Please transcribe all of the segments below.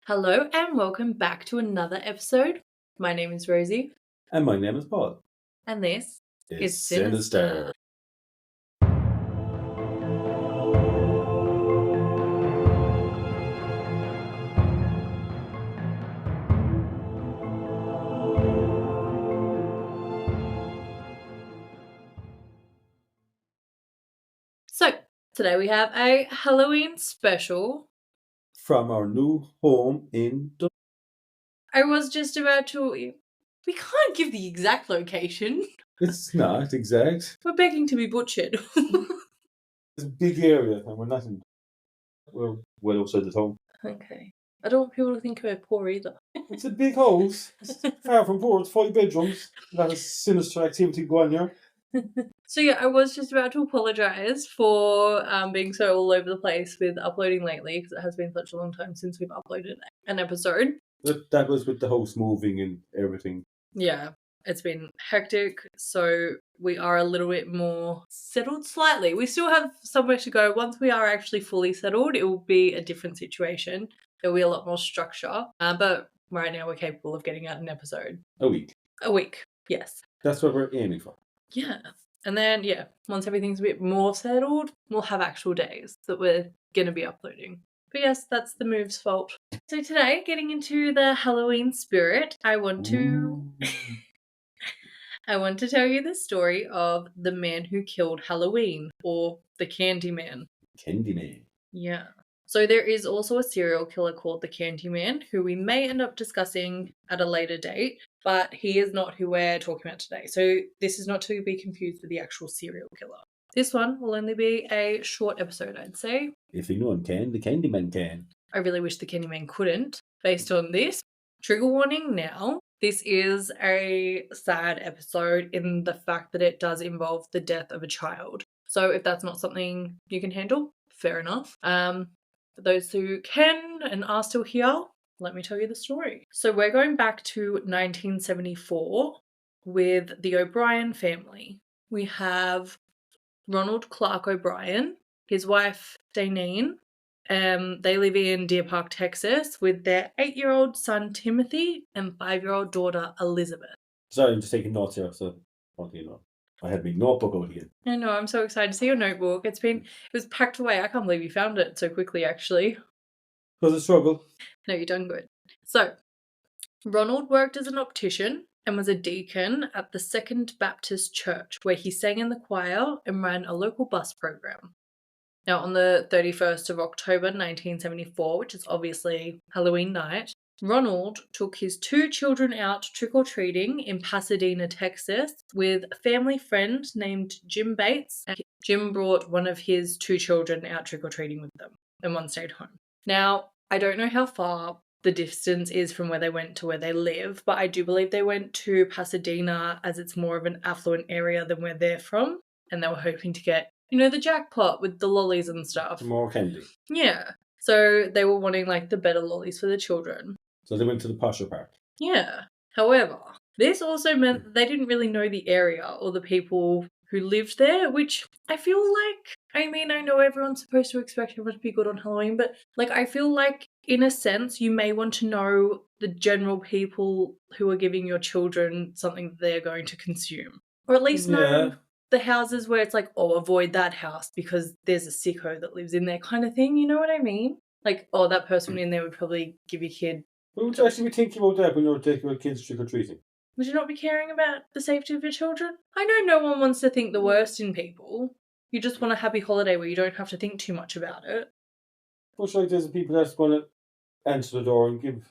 Hello and welcome back to another episode. My name is Rosie. And my name is Paul. And this is Sinister. So, today we have a Halloween special. From our new home in Dublin. I was just about to... We can't give the exact location. It's not exact. We're begging to be butchered. It's a big area and we're not in... We're well outside the town. Okay. I don't want people to think we're poor either. It's a big house. It's far from poor. It's 5 bedrooms. A lot of sinister activity going here. So yeah, I was just about to apologise for being so all over the place with uploading lately, because it has been such a long time since we've uploaded an episode. That was with the house moving and everything. Yeah, it's been hectic, so we are a little bit more settled slightly. We still have somewhere to go. Once we are actually fully settled, it will be a different situation. There will be a lot more structure, but right now we're capable of getting out an episode. A week. A week, yes. That's what we're aiming for. Yeah. And then, yeah, once everything's a bit more settled, we'll have actual days that we're going to be uploading. But yes, that's the move's fault. So today, getting into the Halloween spirit, I want to tell you the story of the man who killed Halloween, or the Candyman. Candyman. Yeah. So there is also a serial killer called the Candyman, who we may end up discussing at a later date, but he is not who we're talking about today. So this is not to be confused with the actual serial killer. This one will only be a short episode, I'd say. If anyone can, the Candyman can. I really wish the Candyman couldn't, based on this. Trigger warning now. This is a sad episode in the fact that it does involve the death of a child. So if that's not something you can handle, fair enough. For those who can and are still here, let me tell you the story. So we're going back to 1974 with the O'Brien family. We have Ronald Clark O'Brien, his wife Daneen. They live in Deer Park, Texas, with their 8-year-old son Timothy and 5-year-old daughter Elizabeth. Sorry, I'm just taking notes here, so okay, no. I had my notebook out again. I know, I'm so excited to see your notebook. It was packed away. I can't believe you found it so quickly, actually. It was a struggle. No, you've done good. So, Ronald worked as an optician and was a deacon at the Second Baptist Church, where he sang in the choir and ran a local bus program. Now, on the 31st of October 1974, which is obviously Halloween night, Ronald took his 2 children out trick-or-treating in Pasadena, Texas, with a family friend named Jim Bates. And Jim brought one of his 2 children out trick-or-treating with them, and one stayed home. Now, I don't know how far the distance is from where they went to where they live, but I do believe they went to Pasadena as it's more of an affluent area than where they're from, and they were hoping to get, the jackpot with the lollies and stuff. More candy. Yeah. So they were wanting, the better lollies for the children. So they went to the posher park. Yeah. However, this also meant that they didn't really know the area or the people who lived there, which I feel like, I know everyone's supposed to expect everyone to be good on Halloween, but, I feel like, in a sense, you may want to know the general people who are giving your children something that they're going to consume. Or at least know the houses where it's avoid that house because there's a sicko that lives in there kind of thing, you know what I mean? That person in there would probably give your kid... Would you actually be thinking about that when you're taking your kids trick-or-treating? Would you not be caring about the safety of your children? I know no one wants to think the worst in people. You just want a happy holiday where you don't have to think too much about it. Much like there's people that's going to answer the door and give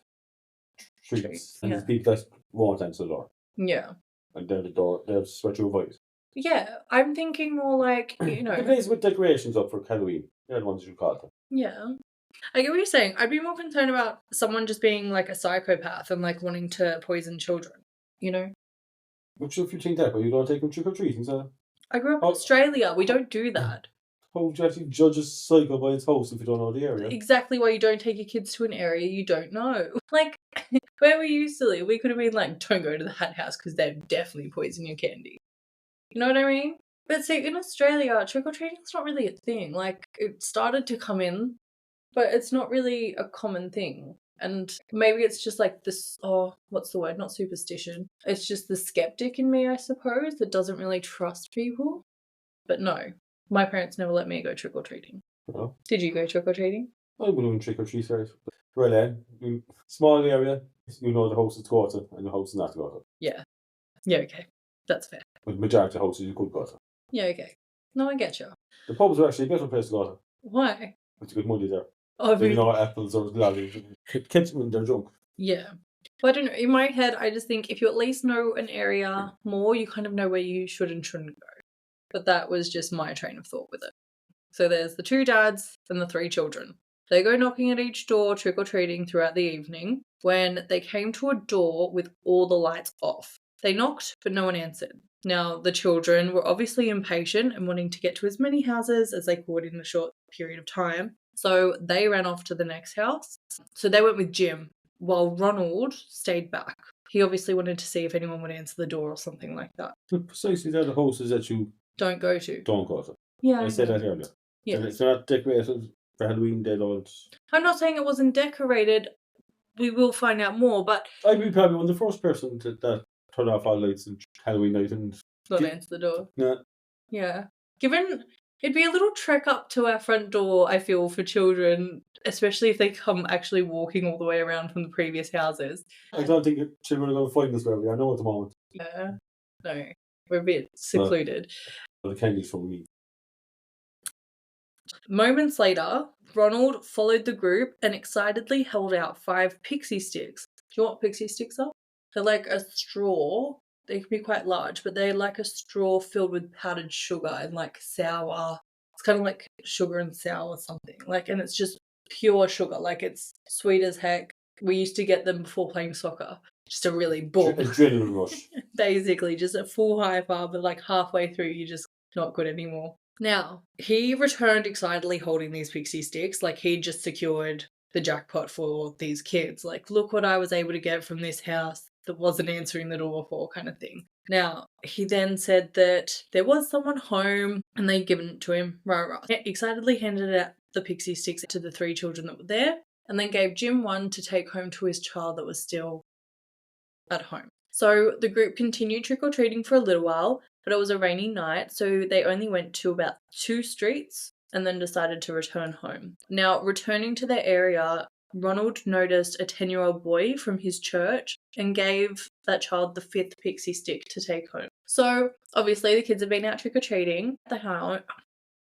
treats. And there's people that won't answer the door. Yeah. And they're the door, they'll sweat your voice. Yeah, I'm thinking more The place with decorations up for Halloween. They're the ones you call them. Yeah. I get what you're saying. I'd be more concerned about someone just being a psychopath and wanting to poison children, But if you think that, but you don't take them trick-or-treating, so... I grew up in Australia. We don't do that. How would you actually judge a psycho by its house if you don't know the area? Exactly why you don't take your kids to an area you don't know. Where we used to live, we could have been don't go to that house because they'd definitely poison your candy. You know what I mean? But see, in Australia, trick-or-treating's not really a thing. It started to come in, but it's not really a common thing. And maybe it's just like this, what's the word? Not superstition. It's just the skeptic in me, I suppose, that doesn't really trust people. But no, my parents never let me go trick-or-treating. Oh. Did you go trick-or-treating? I would do trick or treat first. Well then, small area, you know the house to go to and the house not to go to. Yeah. Yeah, okay. That's fair. But the majority of houses you could go to. Yeah, okay. No, I get you. The pubs are actually a better place to go to. Why? It's good money there. Oh, So, you know, apples or lollies. Catch them when they're drunk. yeah. Well, I don't know. In my head, I just think if you at least know an area more, you kind of know where you should and shouldn't go. But that was just my train of thought with it. So there's the 2 dads and the 3 children. They go knocking at each door, trick-or-treating throughout the evening, when they came to a door with all the lights off. They knocked, but no one answered. Now, the children were obviously impatient and wanting to get to as many houses as they could in a short period of time, so they ran off to the next house. So they went with Jim, while Ronald stayed back. He obviously wanted to see if anyone would answer the door or something like that. But precisely they're the houses that you Don't go to. don't go to. Yeah. I said that earlier. Yeah. And it's not decorated for Halloween Day old. I'm not saying it wasn't decorated. We will find out more, but I'd be probably one of the first person that turn off all lights on Halloween night and not answer the door. nah. Yeah. Given it'd be a little trek up to our front door, I feel, for children, especially if they come actually walking all the way around from the previous houses. I don't think children are going to find us where we are now at the moment. Yeah. No. We're a bit secluded. The candy's from me. Moments later, Ronald followed the group and excitedly held out 5 Pixy Stix. Do you know what Pixy Stix are? They're like a straw. They can be quite large, but they're like a straw filled with powdered sugar and like sour. It's kind of like sugar and sour or something. Like, and it's just pure sugar. Like, it's sweet as heck. We used to get them before playing soccer. Just a really boom. Adrenaline rush. Basically, just a full high five, but like halfway through, you're just not good anymore. Now, he returned excitedly holding these Pixy Stix, like he'd just secured the jackpot for these kids. Like, look what I was able to get from this house that wasn't answering the door for, kind of thing. Now, he then said that there was someone home and they'd given it to him. Rah. He excitedly handed out the Pixy Stix to the 3 children that were there and then gave Jim one to take home to his child that was still at home. So the group continued trick-or-treating for a little while, but it was a rainy night, so they only went to about 2 streets and then decided to return home. Now, returning to their area, Ronald noticed a 10-year-old boy from his church and gave that child the 5th Pixy Stick to take home. So, obviously, the kids have been out trick-or-treating at the home.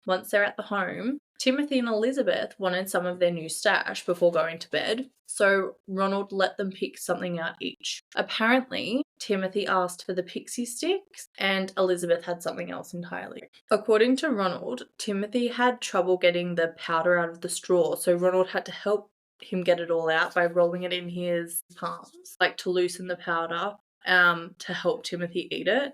Once they're at the home, Timothy and Elizabeth wanted some of their new stash before going to bed, so Ronald let them pick something out each. Apparently, Timothy asked for the Pixy Stix and Elizabeth had something else entirely. According to Ronald, Timothy had trouble getting the powder out of the straw, so Ronald had to help him get it all out by rolling it in his palms, like to loosen the powder, to help Timothy eat it.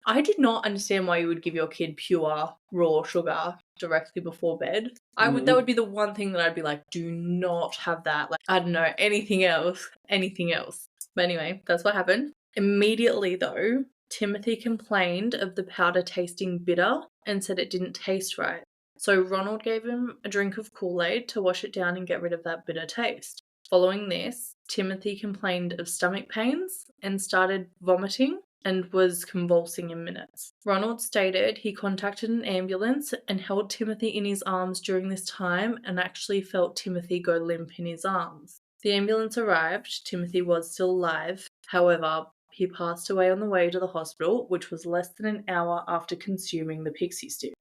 I do not understand why you would give your kid pure raw sugar directly before bed. That would be the one thing that I'd be like, do not have that. Like, I don't know, anything else. But anyway, that's what happened. Immediately though, Timothy complained of the powder tasting bitter and said it didn't taste right. So Ronald gave him a drink of Kool-Aid to wash it down and get rid of that bitter taste. Following this, Timothy complained of stomach pains and started vomiting and was convulsing in minutes. Ronald stated he contacted an ambulance and held Timothy in his arms during this time and actually felt Timothy go limp in his arms. The ambulance arrived. Timothy was still alive. However, he passed away on the way to the hospital, which was less than an hour after consuming the Pixy Stick.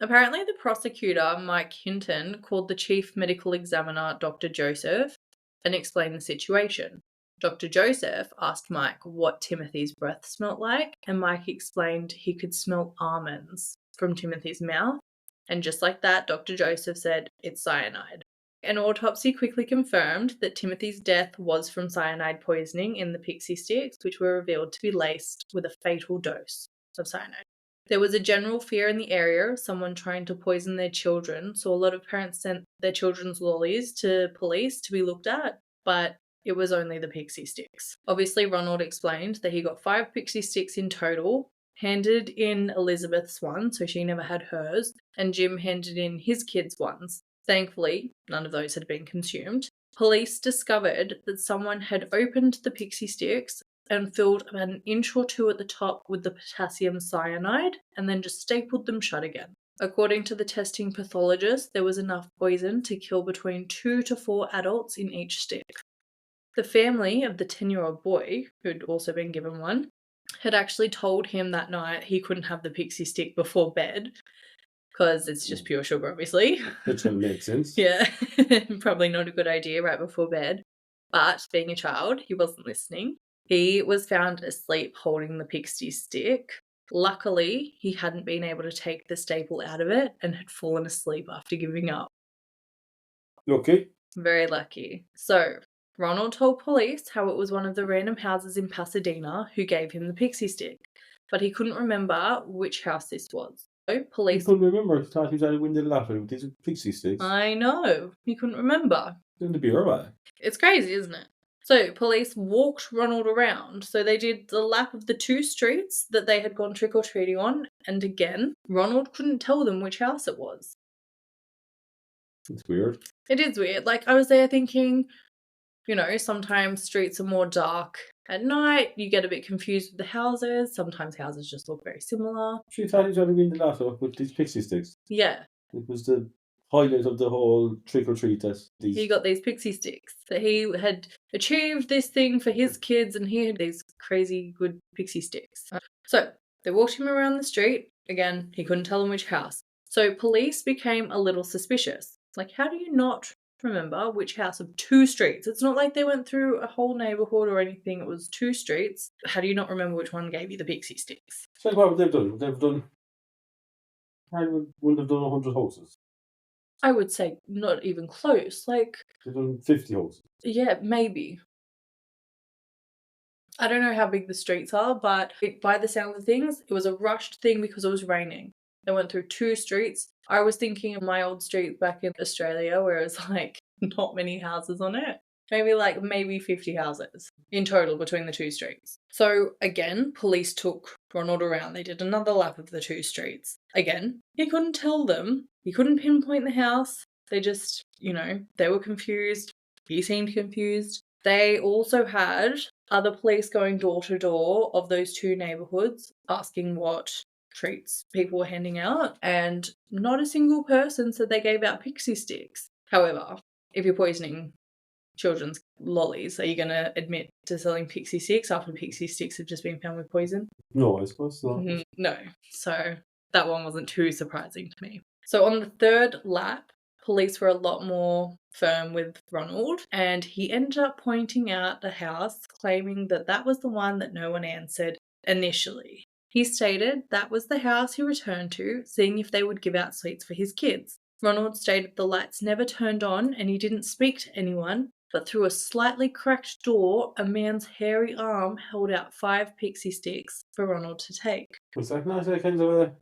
Apparently, the prosecutor, Mike Hinton, called the chief medical examiner, Dr. Joseph, and explained the situation. Dr. Joseph asked Mike what Timothy's breath smelt like, and Mike explained he could smell almonds from Timothy's mouth. And just like that, Dr. Joseph said it's cyanide. An autopsy quickly confirmed that Timothy's death was from cyanide poisoning in the Pixy Stix, which were revealed to be laced with a fatal dose of cyanide. There was a general fear in the area of someone trying to poison their children, so a lot of parents sent their children's lollies to police to be looked at, but it was only the Pixy Stix. Obviously, Ronald explained that he got 5 Pixy Stix in total, handed in Elizabeth's one, so she never had hers, and Jim handed in his kids' ones. Thankfully, none of those had been consumed. Police discovered that someone had opened the Pixy Stix and filled about an inch or two at the top with the potassium cyanide and then just stapled them shut again. According to the testing pathologist, there was enough poison to kill between 2 to 4 adults in each stick. The family of the 10-year-old boy, who'd also been given one, had actually told him that night he couldn't have the Pixy Stick before bed because it's just pure sugar, obviously. Which kind of makes sense. Yeah, probably not a good idea right before bed. But being a child, he wasn't listening. He was found asleep holding the Pixy Stick. Luckily, he hadn't been able to take the staple out of it and had fallen asleep after giving up. Lucky. Very lucky. So, Ronald told police how it was one of the random houses in Pasadena who gave him the Pixy Stick, but he couldn't remember which house this was. So, He police... couldn't remember. He thought he was out of window lottery with these Pixy Stix. I know. He couldn't remember. Didn't it be alright? It's crazy, isn't it? So, police walked Ronald around. So, they did the lap of the 2 streets that they had gone trick-or-treating on, and again, Ronald couldn't tell them which house it was. It's weird. It is weird. Like, I was there thinking, you know, sometimes streets are more dark at night. You get a bit confused with the houses. Sometimes houses just look very similar. She thought he was out of window lottery with these Pixy Stix. Yeah. It was the highlight of the whole trick-or-treat test. He got these Pixy Stix. That he had achieved this thing for his kids and he had these crazy good Pixy Stix. So, they walked him around the street. Again, he couldn't tell them which house. So, police became a little suspicious. Like, how do you not remember which house of 2 streets? It's not like they went through a whole neighbourhood or anything. It was 2 streets. How do you not remember which one gave you the Pixy Stix? So what would they've done? They've done... I wouldn't have done 100 houses. I would say not even close. Like, They've done 50 houses. Yeah, maybe. I don't know how big the streets are, but by the sound of things, it was a rushed thing because it was raining. They went through 2 streets. I was thinking of my old street back in Australia where it's like not many houses on it. Maybe 50 houses in total between the 2 streets. So again, police took Ronald around. They did another lap of the 2 streets. Again, he couldn't tell them. He couldn't pinpoint the house. They just, they were confused. He seemed confused. They also had other police going door to door of those 2 neighbourhoods asking what treats people were handing out, and not a single person said they gave out Pixy Stix. However, if you're poisoning children's lollies, are you going to admit to selling Pixy Stix after Pixy Stix have just been found with poison? No, I suppose not. No. So that one wasn't too surprising to me. So on the 3rd lap, police were a lot more firm with Ronald, and he ended up pointing out the house, claiming that that was the one that no one answered initially. He stated that was the house he returned to, seeing if they would give out sweets for his kids. Ronald stated the lights never turned on and he didn't speak to anyone, but through a slightly cracked door, a man's hairy arm held out 5 Pixy Stix for Ronald to take. Was that not a kind of a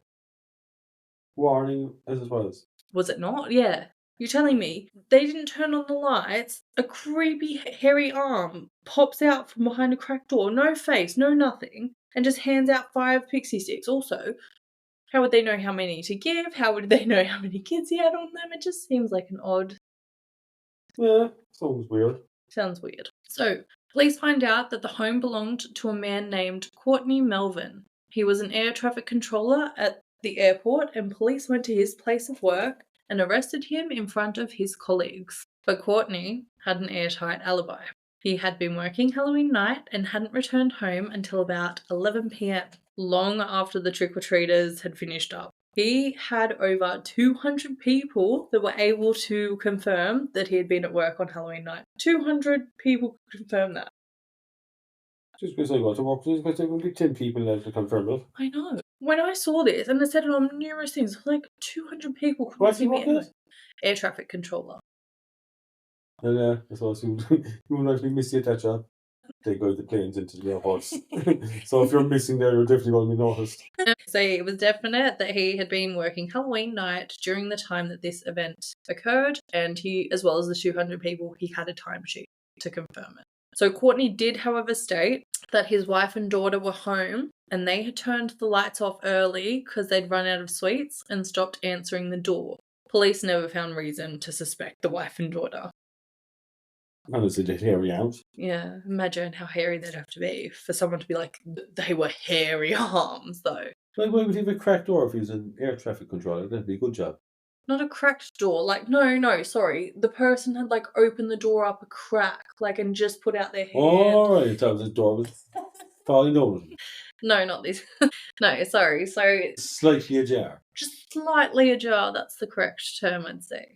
warning as it was? Was it not? Yeah. You're telling me they didn't turn on the lights, a creepy hairy arm pops out from behind a cracked door, no face, no nothing, and just hands out 5 Pixy Stix. Also, how would they know how many to give? How would they know how many kids he had on them? It just seems like an odd... Yeah, sounds weird. Sounds weird. So, police find out that the home belonged to a man named Courtney Melvin. He was an air traffic controller at the airport, and police went to his place of work and arrested him in front of his colleagues. But Courtney had an airtight alibi. He had been working Halloween night and hadn't returned home until about 11 p.m, long after the trick-or-treaters had finished up. He had over 200 people that were able to confirm that he had been at work on Halloween night. 200 people could confirm that. Just because I got to work, just because there would be 10 people there to confirm it. I know. When I saw this, and they said it on numerous things, like 200 people could What's he working as? Air traffic controller. And I suppose you would actually miss you at that job. They go the planes into the airports. So if you're missing there, you're definitely going to be noticed. So it was definite that he had been working Halloween night during the time that this event occurred, and he, as well as the 200 people, he had a timesheet to confirm it. So Courtney did, however, state that his wife and daughter were home and they had turned the lights off early because they'd run out of sweets and stopped answering the door. Police never found reason to suspect the wife and daughter. Honestly, the hairy arms. Yeah, imagine how hairy they'd have to be for someone to be like, they were hairy arms, though. Like, why would he have a cracked door if he was an air traffic controller? That'd be a good job. Not a cracked door. Like, no, sorry. The person had, like, opened the door up a crack, like, and just put out their hand. Alright, I thought the door was falling down. No, not this. No, sorry. So, Slightly ajar. just slightly ajar, that's the correct term, I'd say.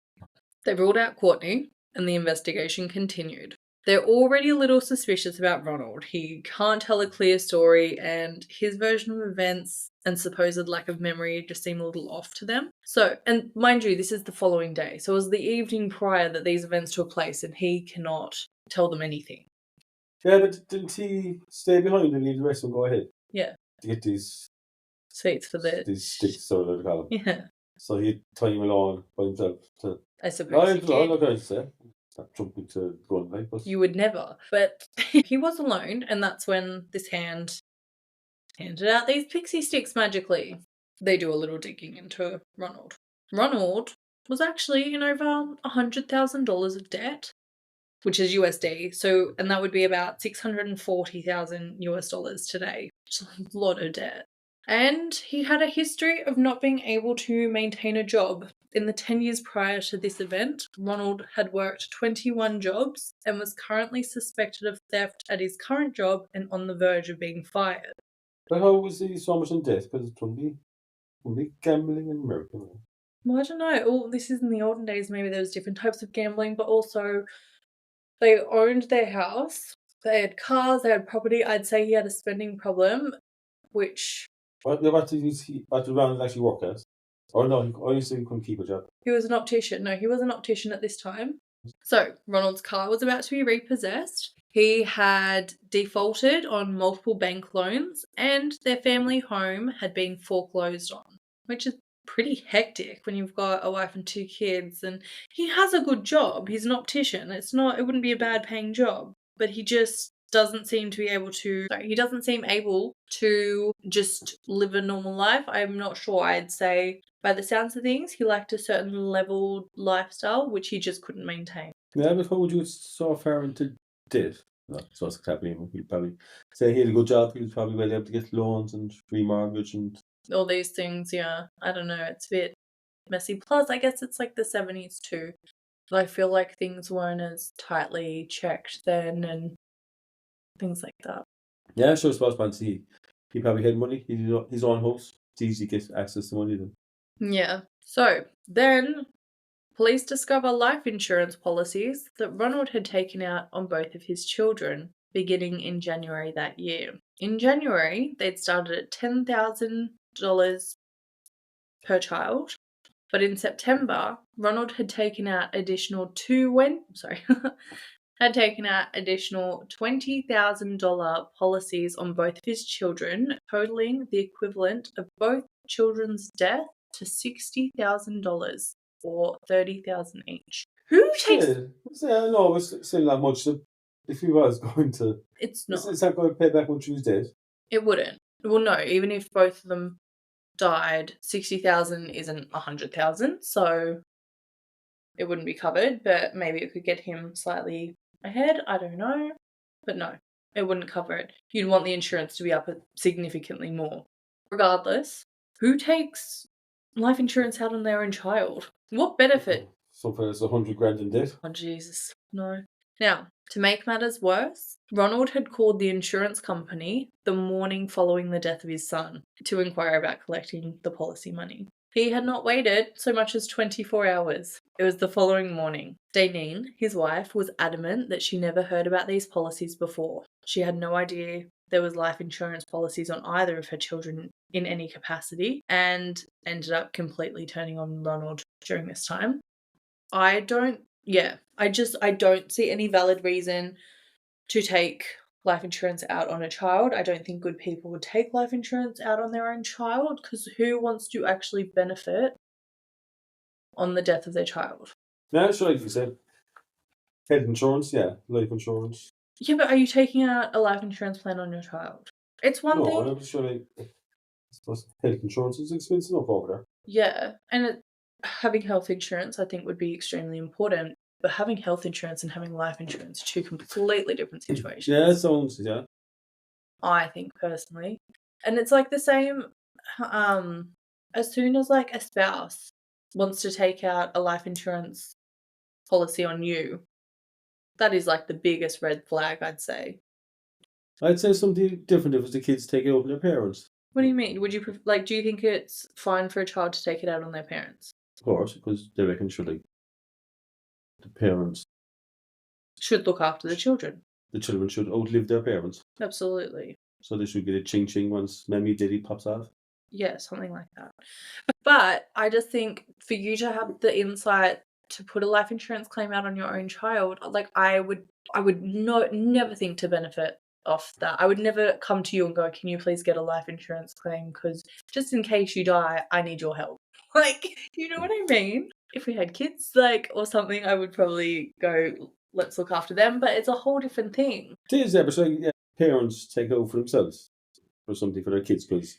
They ruled out Courtney, and the investigation continued. They're already a little suspicious about Ronald. He can't tell a clear story, and his version of events and supposed lack of memory just seem a little off to them. So, and mind you, this is the following day. So it was the evening prior that these events took place, and he cannot tell them anything. Yeah, but didn't he stay behind and leave the rest of them go ahead? Yeah. To get these Sweets for the... these sticks, so they call them. Yeah. So he'd tie him along by himself to... I suppose I'm he did. not going to say. Stop jumping to go on, but... You would never. But he was alone, and that's when this hand handed out these pixie sticks magically. They do a little digging into Ronald. Ronald was actually in over $100,000 of debt, which is USD. So, and that would be about $640,000 today. Which is a lot of debt. And he had a history of not being able to maintain a job. In the 10 years prior to this event, Ronald had worked 21 jobs and was currently suspected of theft at his current job and on the verge of being fired. But how was he so much in debt? Because it wouldn't be gambling in America. Well, I don't know. Oh, this is in the olden days. Maybe there was different types of gambling, but also they owned their house. They had cars. They had property. I'd say he had a spending problem, which... What did Ronald actually work as? Or no, he said he couldn't keep a job. He was an optician. No, he was an optician at this time. So, Ronald's car was about to be repossessed. He had defaulted on multiple bank loans, and their family home had been foreclosed on, which is pretty hectic when you've got a wife and 2 kids, and he has a good job. He's an optician. It wouldn't be a bad paying job, but he just doesn't seem able to just live a normal life. I'm not sure. I'd say by the sounds of things, he liked a certain level lifestyle, which he just couldn't maintain. Yeah, but how would you get so far into debt? No, so it's happening. He'd probably say he had a good job. He was probably well able to get loans and remortgage and all these things. Yeah, I don't know. It's a bit messy. Plus, I guess it's like the 70s too. But I feel like things weren't as tightly checked then and things like that. Yeah, sure. I suppose he probably had money. He had his own house. It's easy to get access to money then. Yeah. So then police discover life insurance policies that Ronald had taken out on both of his children beginning in January that year. In January, they'd started at $10,000 per child, but in September, Ronald had taken out additional $20,000 policies on both of his children, totaling the equivalent of both children's death to $60,000 or $30,000 each. Who takes? Yeah, no, it's still not much. If he was going to, it's not. It's not going to pay back what he was dead. It wouldn't. Well, no. Even if both of them died, 60,000 isn't 100,000, so it wouldn't be covered. But maybe it could get him slightly ahead. I don't know, but no, it wouldn't cover it. You'd want the insurance to be up significantly more. Regardless, who takes life insurance out on their own child? What benefit? So far, it's $100,000 in debt. Oh Jesus, no. Now, to make matters worse, Ronald had called the insurance company the morning following the death of his son to inquire about collecting the policy money. He had not waited so much as 24 hours. It was the following morning. Dainine, his wife, was adamant that she never heard about these policies before. She had no idea there was life insurance policies on either of her children in any capacity, and ended up completely turning on Ronald during this time. I don't see any valid reason to take life insurance out on a child. I don't think good people would take life insurance out on their own child, because who wants to actually benefit on the death of their child? No, sure, like you said. Health insurance, yeah. Life insurance. Yeah, but are you taking out a life insurance plan on your child? It's one thing. No, I'm sure health insurance is expensive enough over there. Yeah, and having health insurance, I think, would be extremely important. But having health insurance and having life insurance are two completely different situations. Yeah, it sounds, yeah. I think personally. And it's like the same, as soon as like a spouse wants to take out a life insurance policy on you, that is like the biggest red flag, I'd say. I'd say something different if it was the kids taking it over their parents. What do you mean? Would you do you think it's fine for a child to take it out on their parents? Of course, because they reckon surely the parents, Should look after the children. the children should outlive their parents. Absolutely. So they should get a ching ching once Mammy Diddy pops off. Yeah, something like that. But I just think for you to have the insight to put a life insurance claim out on your own child, like I would never think to benefit off that. I would never come to you and go, can you please get a life insurance claim? Because just in case you die, I need your help. Like, you know what I mean? If we had kids, like, or something, I would probably go, let's look after them. But it's a whole different thing. It is, yeah, but so, yeah, parents take over for themselves for something for their kids because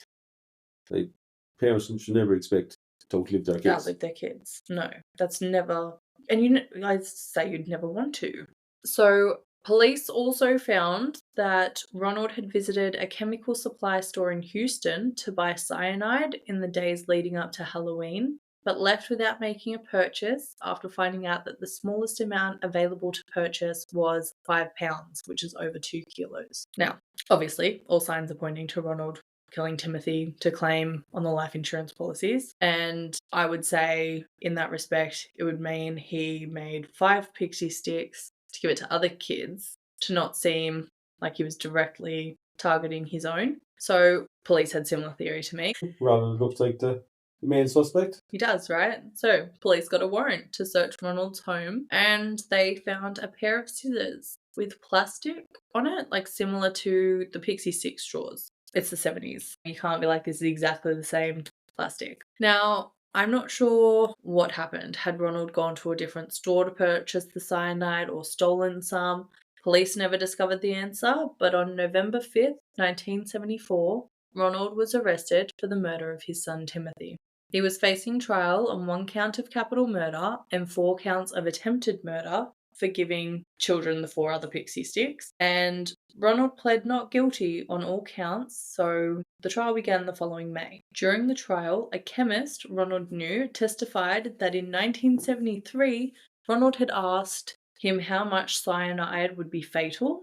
parents should never expect to outlive their kids. Outlive their kids. No, that's never. And I'd say you'd never want to. So police also found that Ronald had visited a chemical supply store in Houston to buy cyanide in the days leading up to Halloween, but left without making a purchase after finding out that the smallest amount available to purchase was 5 pounds, which is over 2 kilos. Now, obviously, all signs are pointing to Ronald killing Timothy to claim on the life insurance policies. And I would say, in that respect, it would mean he made 5 Pixy Stix to give it to other kids to not seem like he was directly targeting his own. So police had similar theory to me. Ronald looks like the main suspect. He does, right? So police got a warrant to search Ronald's home and they found a pair of scissors with plastic on it, like similar to the Pixy Stix straws. It's the 70s. You can't be like, this is exactly the same plastic. Now, I'm not sure what happened. Had Ronald gone to a different store to purchase the cyanide or stolen some? Police never discovered the answer, but on November 5th, 1974, Ronald was arrested for the murder of his son Timothy. He was facing trial on 1 count of capital murder and 4 counts of attempted murder for giving children the 4 other Pixy Stix, and Ronald pled not guilty on all counts, so the trial began the following May. During the trial, a chemist Ronald knew testified that in 1973, Ronald had asked him how much cyanide would be fatal,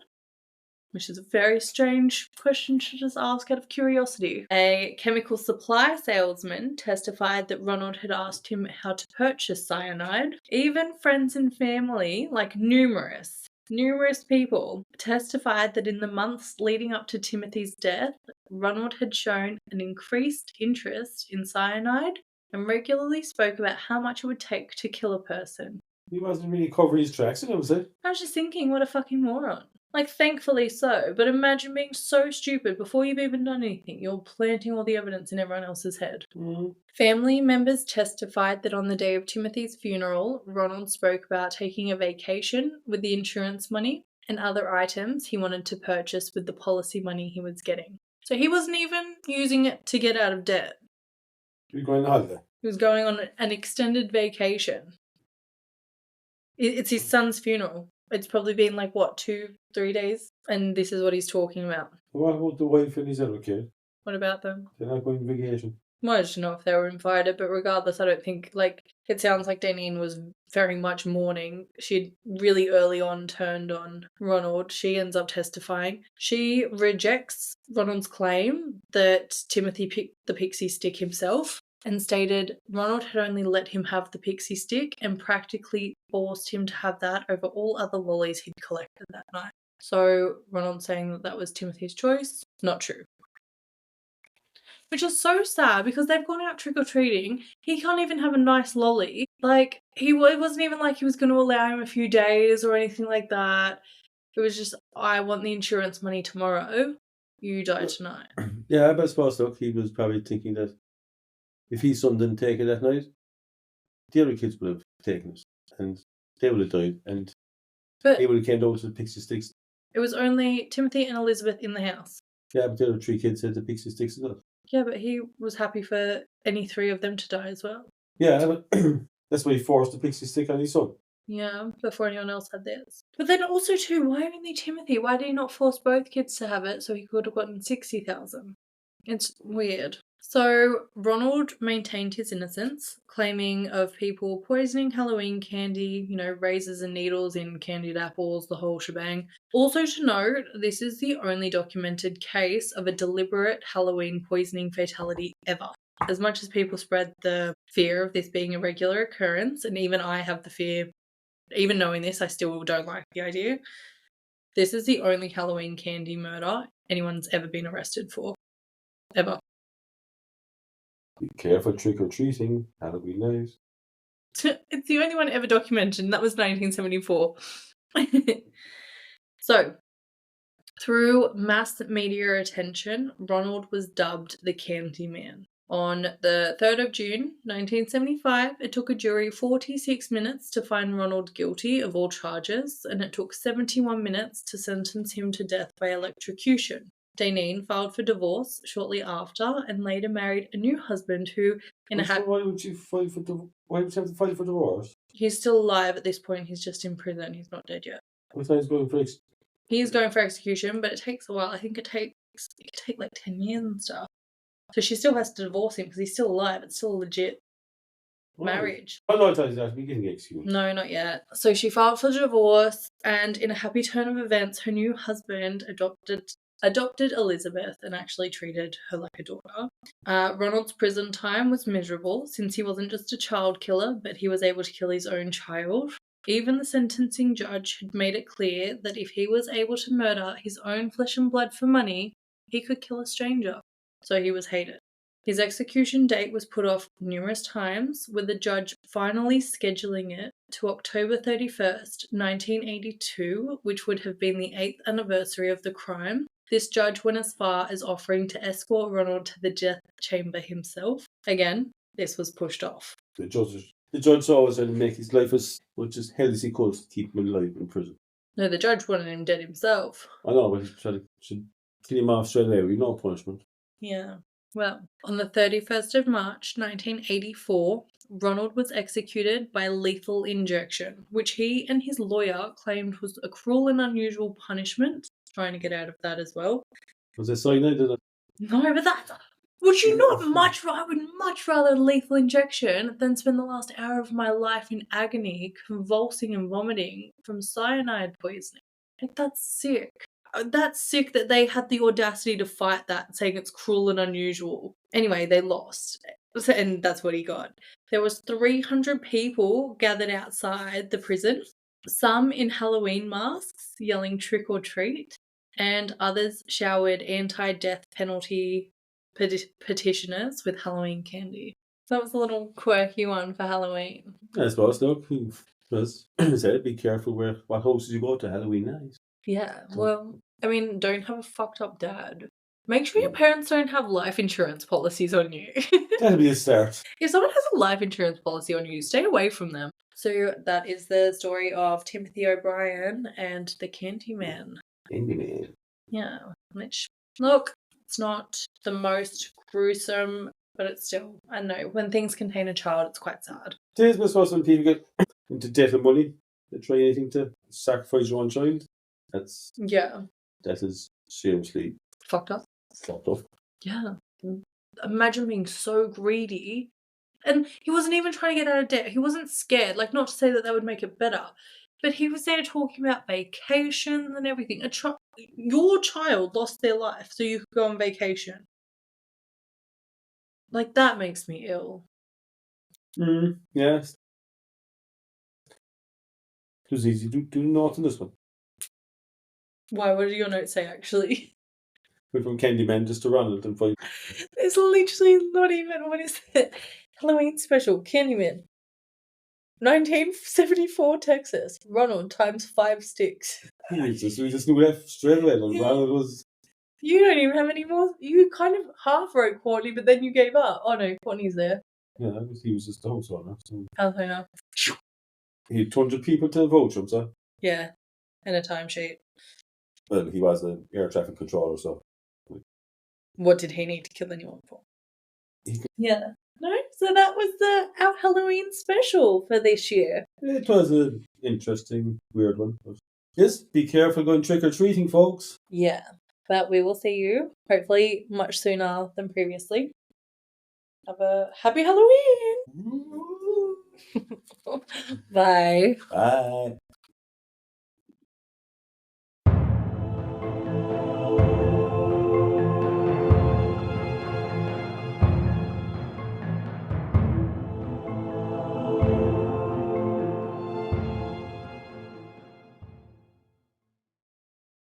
which is a very strange question to just ask out of curiosity. A chemical supply salesman testified that Ronald had asked him how to purchase cyanide. Even friends and family, like numerous people, testified that in the months leading up to Timothy's death, Ronald had shown an increased interest in cyanide and regularly spoke about how much it would take to kill a person. He wasn't really covering his tracks, was it? I was just thinking, what a fucking moron. Like, thankfully so, but imagine being so stupid before you've even done anything. You're planting all the evidence in everyone else's head. Mm. Family members testified that on the day of Timothy's funeral, Ronald spoke about taking a vacation with the insurance money and other items he wanted to purchase with the policy money he was getting. So he wasn't even using it to get out of debt. He was going on holiday. He was going on an extended vacation. It's his son's funeral. It's probably been like, what, 2-3 days? And this is what he's talking about. What about the wife and his other kid? What about them? They're not going on vacation. Well, I don't know if they were invited, but regardless, I don't think, it sounds like Danine was very much mourning. She'd really early on turned on Ronald. She ends up testifying. She rejects Ronald's claim that Timothy picked the Pixy Stick himself and stated Ronald had only let him have the Pixy Stick and practically forced him to have that over all other lollies he'd collected that night. So Ronald saying that was Timothy's choice, not true. Which is so sad because they've gone out trick-or-treating. He can't even have a nice lolly. Like, it wasn't even like he was going to allow him a few days or anything like that. It was just, I want the insurance money tomorrow. You die tonight. Yeah, but I suppose, look, he was probably thinking that if his son didn't take it that night, the other kids would have taken it. And they would have died. And they would have came down to the Pixy Stix. It was only Timothy and Elizabeth in the house. Yeah, but the other 3 kids had the Pixy Stix as well. Yeah, but he was happy for any 3 of them to die as well. Yeah, but that's why he forced the Pixy Stick on his son. Yeah, before anyone else had theirs. But then also too, why only Timothy? Why did he not force both kids to have it so he could have gotten 60,000? It's weird. So Ronald maintained his innocence, claiming of people poisoning Halloween candy, razors and needles in candied apples, the whole shebang. Also to note, this is the only documented case of a deliberate Halloween poisoning fatality ever. As much as people spread the fear of this being a regular occurrence, and even I have the fear, even knowing this, I still don't like the idea. This is the only Halloween candy murder anyone's ever been arrested for. Ever. Be careful trick-or-treating. That'll be nice. It's the only one ever documented, and that was 1974. So, through mass media attention, Ronald was dubbed the Candyman. On the 3rd of June, 1975, it took a jury 46 minutes to find Ronald guilty of all charges, and it took 71 minutes to sentence him to death by electrocution. Daneen filed for divorce shortly after and later married a new husband who, Why would you file for divorce? Why would you have to file for divorce? He's still alive at this point. He's just in prison. He's not dead yet. I thought he was going for He's going for execution, but it takes a while. I think it could take like 10 years and stuff. So she still has to divorce him because he's still alive. It's still a legit marriage. Oh, no, I thought he was getting executed. No, not yet. So she filed for divorce, and in a happy turn of events, her new husband adopted Elizabeth and actually treated her like a daughter. Ronald's prison time was miserable since he wasn't just a child killer, but he was able to kill his own child. Even the sentencing judge had made it clear that if he was able to murder his own flesh and blood for money, he could kill a stranger. So he was hated. His execution date was put off numerous times, with the judge finally scheduling it to October 31st, 1982, which would have been the 8th anniversary of the crime. This judge went as far as offering to escort Ronald to the death chamber himself. Again, this was pushed off. The judge always tried to make his life as much as hell as he could to keep him alive in prison. No, the judge wanted him dead himself. I know, but he tried to kill him off straight away with no punishment. Yeah. Well, on the 31st of March, 1984, Ronald was executed by lethal injection, which he and his lawyer claimed was a cruel and unusual punishment, trying to get out of that as well. Was there cyanide in it? No, but that... Would you not I would much rather lethal injection than spend the last hour of my life in agony, convulsing and vomiting from cyanide poisoning. Like, that's sick. That's sick that they had the audacity to fight that, saying it's cruel and unusual. Anyway, they lost, and that's what he got. There was 300 people gathered outside the prison, some in Halloween masks, yelling trick or treat, and others showered anti-death penalty petitioners with Halloween candy. That was a little quirky one for Halloween. I suppose, look, said be careful what houses you go to Halloween night. Yeah, well, I mean, don't have a fucked up dad. Make sure your parents don't have life insurance policies on you. That'll be a start. If someone has a life insurance policy on you, stay away from them. So that is the story of Timothy O'Brien and the Candyman. Candyman. Yeah, which, look, it's not the most gruesome, but it's still, I know, when things contain a child, it's quite sad. Today's best was when people get into debt and money. They try anything to sacrifice your own child. That is seriously fucked up. Yeah. Imagine being so greedy. And he wasn't even trying to get out of debt. He wasn't scared. Like, not to say that would make it better. But he was there talking about vacations and everything. Your child lost their life so you could go on vacation. Like, that makes me ill. Yes. It was easy to do not in this one. Why? What did your note say, actually? Went from Candyman just to Ronald and fight. It's literally not even, what is it? Halloween special, Candyman. 1974 Texas. Ronald times 5 sticks. Jesus, we just knew that straight away. And Ronald was... You don't even have any more. You kind of half wrote Courtney, but then you gave up. Oh no, Courtney's there. Yeah, he was just the host owner. So. How do I know? He had 200 people to vote for him, so. Yeah, and a timesheet. Well, he was an air traffic controller, so. What did he need to kill anyone for? Yeah. No, So that was our Halloween special for this year. It was an interesting, weird one. But yes, be careful going trick-or-treating, folks. Yeah, but we will see you, hopefully much sooner than previously. Have a happy Halloween! Bye. Bye.